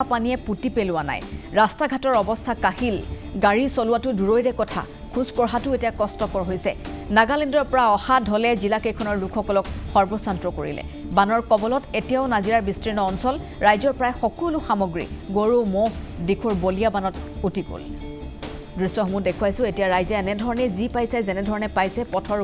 পানীয়ে পুতি পেলোৱা নাই ৰাস্তা ঘাটৰ অৱস্থা কাহিল গাড়ী চলোৱাটো দূৰৈৰে কথা খোজ কঢ়াটো এতিয়া কষ্টকৰ হৈছে নাগালেণ্ডৰ পৰা অহা ঢলে জিলাকেইখনৰ লোকসকলক সৰ্বশান্ত কৰিলে বানৰ কবলত এতিয়াও নাজিৰাৰ বিস্তীৰ্ণ অঞ্চল ৰাজ্যৰ প্ৰায় সকলো সামগ্ৰী গৰু মহ দিখুৰ বলিয়া বানত উটি গ'ল দৃশ্যসমূহ দেখুৱাইছো এতিয়া ৰাইজে এনেধৰণে যি পাইছে যেনেধৰণে পাইছে পথৰ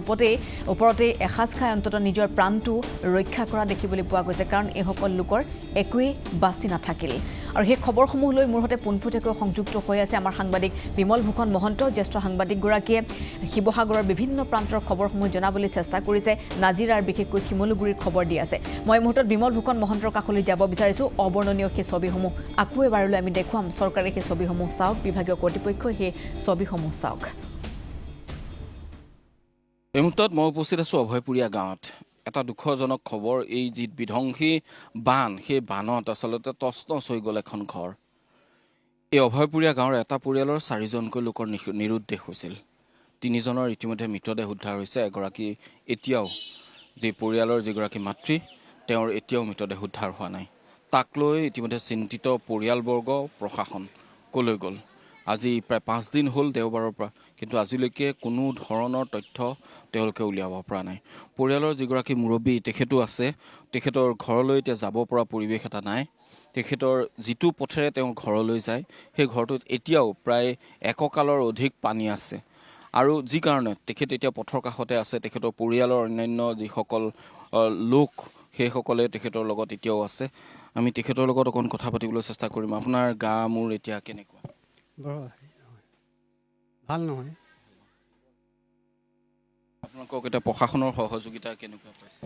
ওপৰতে এসাজ খাই অন্তত নিজৰ প্ৰাণটো ৰক্ষা কৰা দেখিবলৈ পোৱা গৈছে কাৰণ এইসকল লোকৰ একোৱেই বাচি নাথাকিল আৰু সেই খবৰসমূহ লৈ মোৰ সৈতে পোনপটীয়াকৈ সংযুক্ত হৈ আছে আমাৰ সাংবাদিক বিমল ভূষণ মহন্ত জ্যেষ্ঠ সাংবাদিকগৰাকীয়ে শিৱসাগৰৰ বিভিন্ন প্ৰান্তৰ খবৰসমূহ জনাবলৈ চেষ্টা কৰিছে নাজিৰাৰ বিশেষকৈ শিমলুগুৰিৰ খবৰ দি আছে মই মুহূৰ্তত বিমল ভূষণ মহন্তৰ কাষলৈ যাব বিচাৰিছো অবৰ্ণনীয় সেই ছবিসমূহ আকৌ এবাৰলৈ আমি দেখুৱাম চৰকাৰে সেই ছবিসমূহ চাওক বিভাগীয় কৰ্তৃপক্ষই সেই ছবিসমূহ চাওক এই মুহূৰ্তত মই উপস্থিত আছো অভয়পুৰীয়া গাঁৱত এটা দুখজনক খবৰ এই যি বিধ্বংসী বান সেই বানত আচলতে তছনছ হৈ গ'ল এখন ঘৰ এই অভয়পুৰীয়া গাঁৱৰ এটা পৰিয়ালৰ 4জনকৈ লোকৰ নিৰুদ্দেশ হৈছিল 3জনৰ ইতিমধ্যে মৃতদেহ উদ্ধাৰ হৈছে এগৰাকী এতিয়াও যে পৰিয়ালৰ যিগৰাকী মাতৃ তেওঁৰ এতিয়াও মৃতদেহ উদ্ধাৰ হোৱা নাই তাক লৈ ইতিমধ্যে চিন্তিত পৰিয়ালবৰ্গ প্ৰশাসন কলৈ গ'ল আজি প্ৰায় 5 দিন হ'ল দেওবাৰৰ পৰা কিন্তু আজিলৈকে কোনো ধৰণৰ তথ্য তেওঁলোকে উলিয়াব পৰা নাই পৰিয়ালৰ যিগৰাকী মুৰব্বী তেখেতো আছে তেখেতৰ ঘৰলৈ এতিয়া যাব পৰা পৰিৱেশ এটা নাই তেখেতৰ যিটো পথেৰে তেওঁ ঘৰলৈ যায় সেই ঘৰটোত এতিয়াও প্ৰায় এককালৰ অধিক পানী আছে আৰু যি কাৰণে তেখেত এতিয়া পথৰ কাষতে আছে তেখেতৰ পৰিয়ালৰ অন্যান্য যিসকল লোক সেইসকলে তেখেতৰ লগত এতিয়াও আছে আমি তেখেতৰ লগত অকণ কথা পাতিবলৈ চেষ্টা কৰিম আপোনাৰ গা মূৰ এতিয়া কেনেকুৱা ভাল নহয় আপোনালোকক এতিয়া প্ৰশাসনৰ সহযোগিতা কেনেকুৱা পাইছে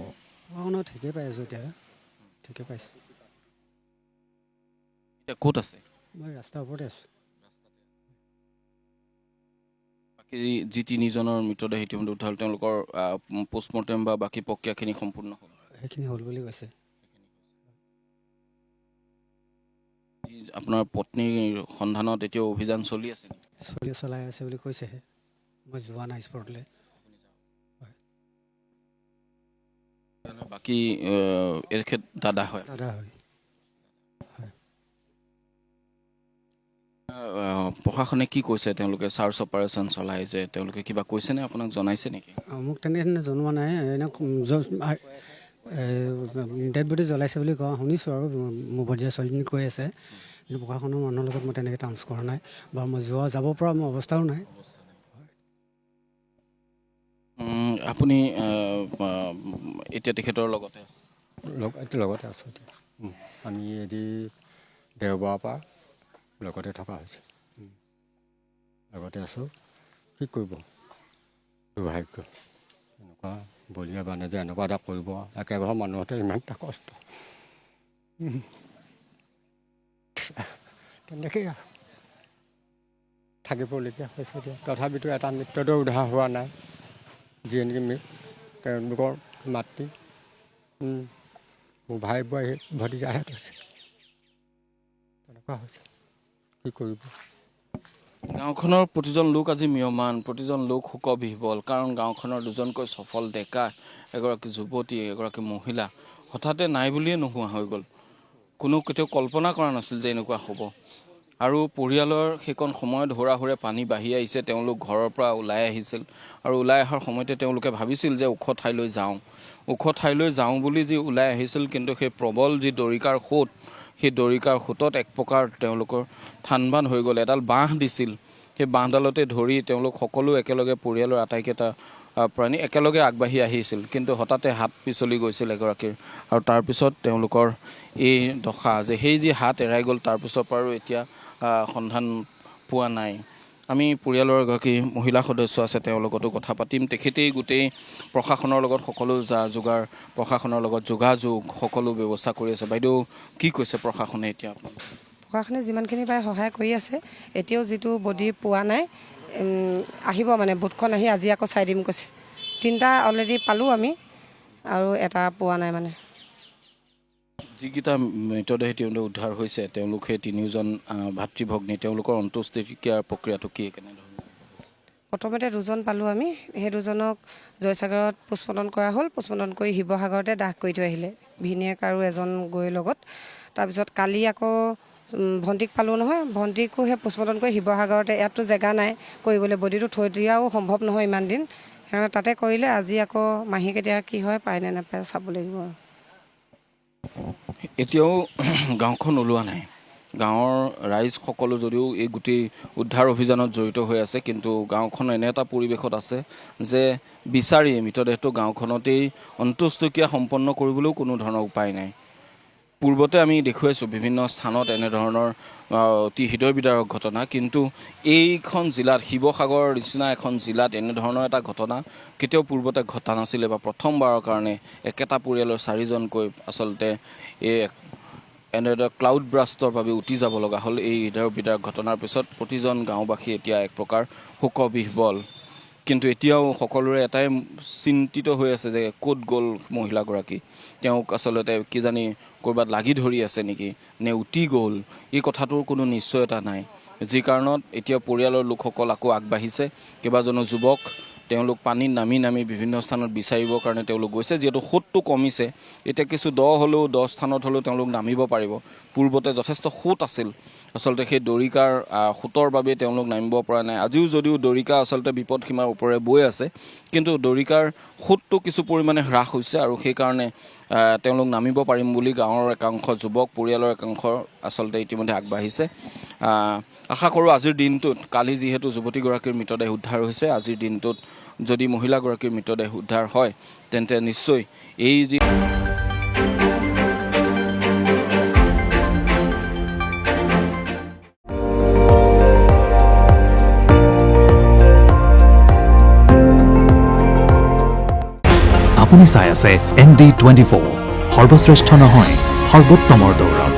প্ৰশাসনৰ ঠিকে পাই আছোঁ এতিয়া ঠিকে পাইছোঁ এতিয়া ক'ত আছে মই ৰাস্তাৰ ওপৰতে আছোঁ বাকী যি 3জনৰ মৃতদেহ ইতিমধ্যে উদ্ধাৰ হ'ল তেওঁলোকৰ পোষ্টমৰ্টেম বা বাকী প্ৰক্ৰিয়াখিনি সম্পূৰ্ণ হ'ল সেইখিনি হ'ল বুলি কৈছে আপোনাৰ পত্নীৰ সন্ধানত এতিয়াও অভিযান চলি আছে চলাই আছে বুলি কৈছেহে মই যোৱা নাই স্পটলৈ বাকী এখেত দাদা হয় প্ৰশাসনে কি কৈছে তেওঁলোকে চাৰ্চ অপাৰেশ্যন চলাই যে তেওঁলোকে কিবা কৈছেনে আপোনাক জনাইছে নেকি মোক তেনেধৰণে জনোৱা নাই ডেড বডি জ্বলাইছে বুলি কোৱা শুনিছোঁ আৰু মোৰ ভজিয়া ছোৱালীজনী কৈ আছে কিন্তু প্ৰশাসনৰ মানুহৰ লগত মই তেনেকৈ টান্স কৰা নাই বা মই যাব পৰা মোৰ অৱস্থাও নাই আপুনি এতিয়া তেখেতৰ লগতে আছে লগতে আছোঁ এতিয়া আমি এদি দেওবাৰৰ পৰা লগতে থকা হৈছে লগতে আছোঁ কি কৰিব দুৰ্ভাগ্য এনেকুৱা বলিয়া বানে যে এনেকুৱা এটা কৰিব একেবাৰে মানুহতে ইমান এটা কষ্ট তেনেকেই আৰু থাকিবলগীয়া হৈছে এতিয়া তথাপিতো এটা মৃতদেহ উদ্ধাৰ হোৱা নাই যিয়ে নেকি তেওঁলোকৰ মাতৃ মোৰ ভাই বোৱাৰী ভতিজাহেঁত হৈছে তেনেকুৱা হৈছে কি কৰিব গাঁওখনৰ প্ৰতিজন লোক আজি ম্ৰিয়মান প্ৰতিজন লোক শোকবিহ্বল কাৰণ গাঁওখনৰ দুজনকৈ সফল ডেকা এগৰাকী যুৱতী এগৰাকী মহিলা হঠাতে নাই বুলিয়ে নোহোৱা হৈ গ'ল কোনো কেতিয়াও কল্পনা কৰা নাছিল যে এনেকুৱা হ'ব আৰু পৰিয়ালৰ সেইকণ সময়ত হোৰাহুৰে পানী বাঢ়ি আহিছে তেওঁলোক ঘৰৰ পৰা ওলাই আহিছিল আৰু ওলাই অহাৰ সময়তে তেওঁলোকে ভাবিছিল যে ওখ ঠাইলৈ যাওঁ বুলি যি ওলাই আহিছিল কিন্তু সেই প্ৰবল যি দৰিকাৰ সোঁত সেই দৰিকাৰ সোঁতত এক প্ৰকাৰ তেওঁলোকৰ থানবান হৈ গ'ল এডাল বাঁহ দিছিল সেই বাঁহডালতে ধৰি তেওঁলোক সকলো একেলগে পৰিয়ালৰ আটাইকেইটা প্ৰাণী একেলগে আগবাঢ়ি আহিছিল কিন্তু হঠাতে হাত পিছলি গৈছিল এগৰাকীৰ আৰু তাৰপিছত তেওঁলোকৰ এই দশা যে সেই যি হাত এৰাই গ'ল তাৰপিছৰ পৰাও এতিয়া সন্ধান পোৱা নাই আমি পৰিয়ালৰ এগৰাকী মহিলা সদস্য আছে তেওঁৰ লগতো কথা পাতিম তেখেতেই গোটেই প্ৰশাসনৰ লগত সকলো যোগাৰ প্ৰশাসনৰ লগত যোগাযোগ সকলো ব্যৱস্থা কৰি আছে বাইদেউ কি কৈছে প্ৰশাসনে এতিয়া প্ৰশাসনে যিমানখিনি পাৰে সহায় কৰি আছে এতিয়াও যিটো বডি পোৱা নাই আহিব মানে বুটখন আহি আজি আকৌ চাই দিম কৈছে 3টা অলৰেডি পালোঁ আমি আৰু এটা পোৱা নাই মানে যিকেইটা মৃতদেহ তেওঁলোক উদ্ধাৰ হৈছে তেওঁলোক সেই 3জন ভাতৃ ভগ্নী তেওঁলোকৰ অন্ত্যেষ্টিক্ৰিয়াৰ প্ৰক্ৰিয়াটো কি কেনেধৰণৰ প্ৰথমতে 2জন পালোঁ আমি সেই 2জনক জয়সাগৰত পোষ্টমৰ্টম কৰা হ'ল পোষ্টমৰ্টম কৰি শিৱসাগৰতে দাহ কৰি থৈ আহিলে ভিনীয়েক আৰু এজন গৈ লগত তাৰপিছত কালি আকৌ ভণ্টিক পালোঁ নহয়, ভণ্টিকো সেই পোষ্টমৰ্টম কৰি শিৱসাগৰতে, ইয়াততো জেগা নাই কৰিবলৈ, বডিটো থৈ দিয়াও সম্ভৱ নহয় ইমান দিন, সেইকাৰণে তাতে কৰিলে। আজি আকৌ মাহী কেতিয়া কি হয় পায় নে নাপায় চাব লাগিব। এতিয়াও গাঁওখন ওলোৱা নাই। গাঁৱৰ ৰাইজ সকলো যদিও এই গোটেই উদ্ধাৰ অভিযানত জড়িত হৈ আছে, কিন্তু গাঁওখন এনে এটা পৰিৱেশত আছে যে বিচাৰি মৃতদেহটো গাঁওখনতেই অন্ত্যেষ্টিক্ৰিয়া সম্পন্ন কৰিবলৈও কোনো ধৰণৰ উপায় নাই। পূৰ্বতে আমি দেখুৱাইছোঁ বিভিন্ন স্থানত এনেধৰণৰ অতি হৃদয় বিদাৰক ঘটনা, কিন্তু এইখন জিলাত, শিৱসাগৰৰ নিচিনা এখন জিলাত এনেধৰণৰ এটা ঘটনা কেতিয়াও পূৰ্বতে ঘটা নাছিলে, বা প্ৰথমবাৰৰ কাৰণে একেটা পৰিয়ালৰ 4জনকৈ আচলতে এনেদৰে ক্লাউড ব্ৰাষ্টৰ বাবে উটি যাব লগা হ'ল। এই হৃদয় বিদাৰক ঘটনাৰ পিছত প্ৰতিজন গাঁওবাসী এতিয়া এক প্ৰকাৰ শোকবিহ্বল। কিন্তু এতিয়াও সকলোৰে এটাই চিন্তিত হৈ আছে যে ক'ত গ'ল মহিলাগৰাকী, তেওঁক আচলতে কিজানি ক'ৰবাত লাগি ধৰি আছে নেকি, নে উটি গ'ল, এই কথাটোৰ কোনো নিশ্চয়তা নাই। যি কাৰণত এতিয়া পৰিয়ালৰ লোকসকল আকৌ আগবাঢ়িছে। কেইবাজনো যুৱক তেওঁলোক পানীত নামি বিভিন্ন স্থানত বিচাৰিবৰ কাৰণে তেওঁলোক গৈছে। যিহেতু সোঁতটো কমিছে, এতিয়া কিছু দ হ'লেও 10 স্থানত হ'লেও তেওঁলোক নামিব পাৰিব। পূৰ্বতে যথেষ্ট সোঁত আছিল, আচলতে সেই দৰিকাৰ সোঁতৰ বাবে তেওঁলোক নামিব পৰা নাই। আজিও যদিও দৰিকা আচলতে বিপদ সীমাৰ ওপৰে বৈ আছে, কিন্তু দৰিকাৰ সোঁতটো কিছু পৰিমাণে হ্ৰাস হৈছে, আৰু সেইকাৰণে তেওঁলোক নামিব পাৰিম বুলি গাঁৱৰ একাংশ যুৱক, পৰিয়ালৰ একাংশ আচলতে ইতিমধ্যে আগবাঢ়িছে। আশা কৰোঁ আজিৰ দিনটোত, কালি যিহেতু যুৱতীগৰাকীৰ মৃতদেহ উদ্ধাৰ হৈছে, আজিৰ দিনটোত যদি মহিলাগৰাকীৰ মৃতদেহ উদ্ধাৰ হয়, তেন্তে নিশ্চয় এই যি আপুনি চাই আছে ND24, সৰ্বশ্ৰেষ্ঠ নহয় সৰ্বোত্তমৰ দৌৰত।